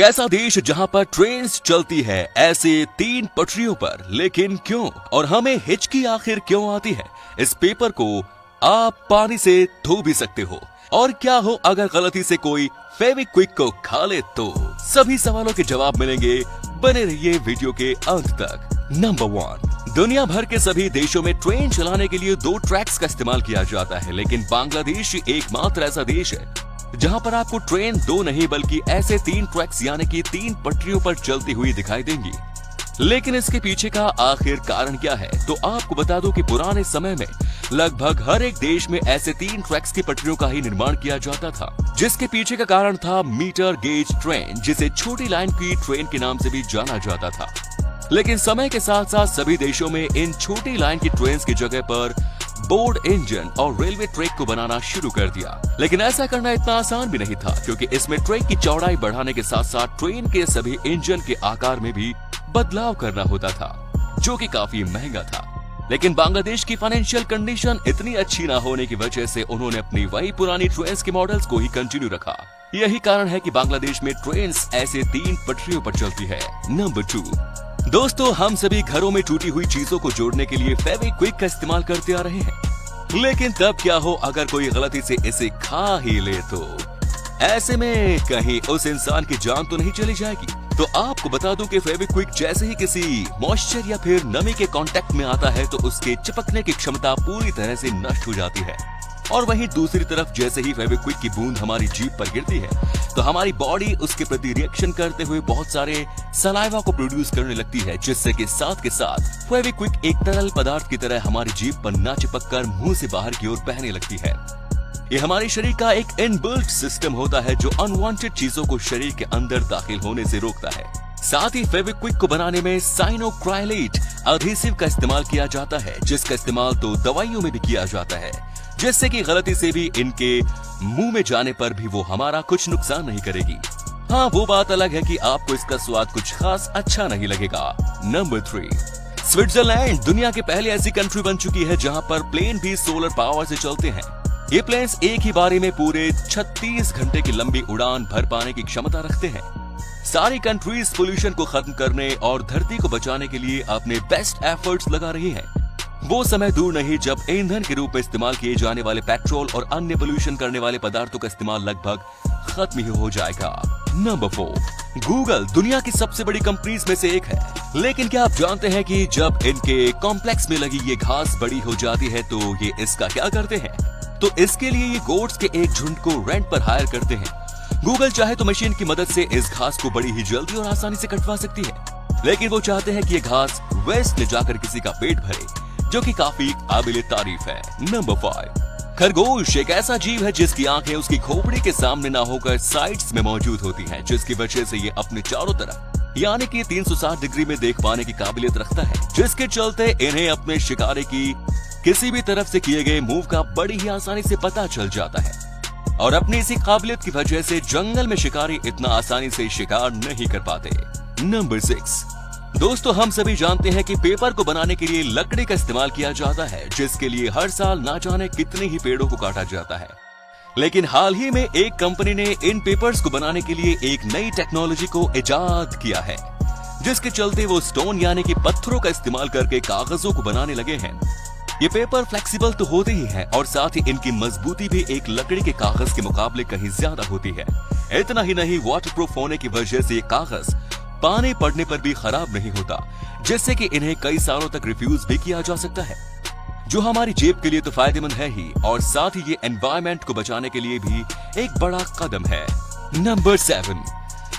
एक ऐसा देश जहां पर ट्रेन्स चलती है ऐसे 3 पटरियों पर, लेकिन क्यों और हमें हिचकी आखिर क्यों आती है? इस पेपर को आप पानी से धो भी सकते हो, और क्या हो अगर गलती से कोई फेविक्विक को खा ले तो? सभी सवालों के जवाब मिलेंगे, बने रहिए वीडियो के अंत तक। नंबर 1, दुनिया भर के सभी देशों में ट्रेन चलाने के लिए 2 ट्रैक्स का इस्तेमाल किया जाता है, लेकिन बांग्लादेश एकमात्र ऐसा देश है जहां पर आपको ट्रेन 2 नहीं बल्कि ऐसे 3 ट्रैक्स यानी कि 3 पटरियों पर चलती हुई दिखाई देंगी। लेकिन इसके पीछे का आखिर कारण क्या है? तो आपको बता दूं कि पुराने समय में लगभग हर एक देश में ऐसे 3 ट्रैक्स की पटरियों का ही निर्माण किया जाता था, जिसके पीछे का कारण था मीटर गेज ट्रेन, जिसे छोटी लाइन की ट्रेन के नाम से भी जाना जाता था। लेकिन समय के साथ साथ सभी देशों में इन छोटी लाइन की ट्रेन की जगह पर बोर्ड इंजन और रेलवे ट्रैक को बनाना शुरू कर दिया। लेकिन ऐसा करना इतना आसान भी नहीं था, क्योंकि इसमें ट्रैक की चौड़ाई बढ़ाने के साथ साथ ट्रेन के सभी इंजन के आकार में भी बदलाव करना होता था, जो कि काफी महंगा था। लेकिन बांग्लादेश की फाइनेंशियल कंडीशन इतनी अच्छी ना होने की वजह से उन्होंने अपनी वही पुरानी ट्रेन के मॉडल्स को ही कंटिन्यू रखा। यही कारण है कि बांग्लादेश में ट्रेन ऐसे 3 पटरियों पर चलती है। नंबर 2, दोस्तों, हम सभी घरों में टूटी हुई चीजों को जोड़ने के लिए फेविक्विक का इस्तेमाल करते आ रहे हैं, लेकिन तब क्या हो अगर कोई गलती से इसे खा ही ले तो? ऐसे में कहीं उस इंसान की जान तो नहीं चली जाएगी? तो आपको बता दूं कि फेविक्विक जैसे ही किसी मॉइस्चर या फिर नमी के कांटेक्ट में आता है तो उसके चिपकने की क्षमता पूरी तरह से नष्ट हो जाती है। और वहीं दूसरी तरफ जैसे ही फेविक्विक की बूंद हमारी जीभ पर गिरती है तो हमारी बॉडी उसके प्रति रिएक्शन करते हुए बहुत सारे सलाइवा को प्रोड्यूस करने लगती है, जिससे कि साथ के साथ फेविक्विक एक तरल पदार्थ की तरह हमारी जीभ पर ना चिपककर मुंह से बाहर की ओर बहने लगती है। ये हमारे शरीर का एक इनबिल्ट सिस्टम होता है जो अनवांटेड चीजों को शरीर के अंदर दाखिल होने से रोकता है। साथ ही फेविक्विक को बनाने में साइनोक्राइलेट एडहेसिव का इस्तेमाल किया जाता है, जिसका इस्तेमाल तो दवाइयों में भी किया जाता है, जिससे कि गलती से भी इनके मुंह में जाने पर भी वो हमारा कुछ नुकसान नहीं करेगी। हाँ, वो बात अलग है कि आपको इसका स्वाद कुछ खास अच्छा नहीं लगेगा। नंबर 3, स्विट्जरलैंड दुनिया की पहली ऐसी कंट्री बन चुकी है जहां पर प्लेन भी सोलर पावर से चलते हैं। ये प्लेन्स एक ही बारी में पूरे 36 घंटे की लंबी उड़ान भर पाने की क्षमता रखते हैं। सारी कंट्रीज पोल्यूशन को खत्म करने और धरती को बचाने के लिए अपने बेस्ट एफर्ट्स लगा रही हैं। वो समय दूर नहीं जब ईंधन के रूप में इस्तेमाल किए जाने वाले पेट्रोल और अन्य पोल्यूशन करने वाले पदार्थों का इस्तेमाल लगभग खत्म ही हो जाएगा। नंबर 4, गूगल दुनिया की सबसे बड़ी कंपनीज में से एक है, लेकिन क्या आप जानते हैं कि जब इनके कॉम्प्लेक्स में लगी ये घास बड़ी हो जाती है तो ये इसका क्या करते हैं? तो इसके लिए ये गोट्स के एक झुंड को रेंट पर हायर करते हैं। गूगल चाहे तो मशीन की मदद से इस घास को बड़ी ही जल्दी और आसानी से कटवा सकती है, लेकिन वो चाहते हैं कि ये घास वेस्ट ले जाकर किसी का पेट भरे, जो कि काफी काबिले तारीफ है। नंबर 5, खरगोश एक ऐसा जीव है जिसकी आंखें उसकी खोपड़ी के सामने ना होकर साइड्स में मौजूद होती हैं, जिसकी वजह से ये अपने चारों तरफ यानी कि 360 डिग्री में देख पाने की काबिलियत रखता है, जिसके चलते इन्हें अपने शिकारी की किसी भी तरफ से किए गए मूव का बड़ी ही आसानी से पता चल जाता है। और अपनी इसी काबिलियत की वजह से जंगल में शिकारी इतना आसानी से शिकार नहीं कर पाते। नंबर 6, दोस्तों, हम सभी जानते हैं कि पेपर को बनाने के लिए लकड़ी का इस्तेमाल किया जाता है, जिसके लिए हर साल ना जाने कितने ही पेड़ों को काटा जाता है। लेकिन हाल ही में एक कंपनी ने इन पेपर्स को बनाने के लिए एक नई टेक्नोलॉजी को इजाद किया है, जिसके चलते वो स्टोन यानी कि पत्थरों का इस्तेमाल करके कागजों को बनाने लगे हैं। ये पेपर फ्लेक्सिबल तो होते ही हैं और साथ ही इनकी मजबूती भी एक लकड़ी के कागज के मुकाबले कहीं ज्यादा होती है। इतना ही नहीं, वाटरप्रूफ होने की वजह से ये कागज पानी पड़ने पर भी खराब नहीं होता, जिससे कि इन्हें कई सालों तक रिफ्यूज भी किया जा सकता है, जो हमारी जेब के लिए तो फायदेमंद है ही, और साथ ही ये एनवायरनमेंट को बचाने के लिए भी एक बड़ा कदम है। नंबर 7,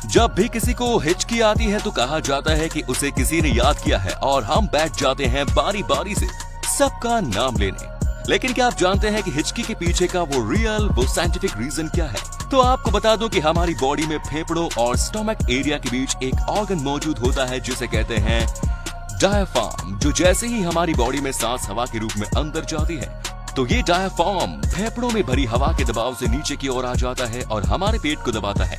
जब भी किसी को हिचकी आती है तो कहा जाता है कि उसे किसी ने याद किया है, और हम बैठ जाते हैं बारी बारी से सबका नाम लेने। लेकिन क्या आप जानते हैं कि हिचकी के पीछे का वो साइंटिफिक रीजन क्या है? तो आपको बता दूं कि हमारी बॉडी में फेफड़ों और स्टमक एरिया के बीच एक ऑर्गन मौजूद होता है जिसे कहते हैं डायफ्राम, जो जैसे ही हमारी बॉडी में सांस हवा के रूप में अंदर जाती है तो ये डायफ्राम फेफड़ों में भरी हवा के दबाव से नीचे की ओर आ जाता है और हमारे पेट को दबाता है।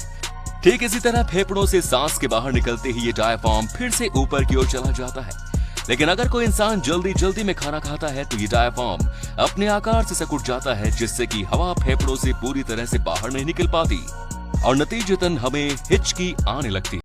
ठीक इसी तरह फेफड़ों से सांस के बाहर निकलते ही ये डायफ्राम फिर से ऊपर की ओर चला जाता है। लेकिन अगर कोई इंसान जल्दी जल्दी में खाना खाता है तो ये डायफ्राम अपने आकार से सिकुड़ जाता है, जिससे कि हवा फेफड़ों से पूरी तरह से बाहर नहीं निकल पाती और नतीजतन हमें हिचकी आने लगती है।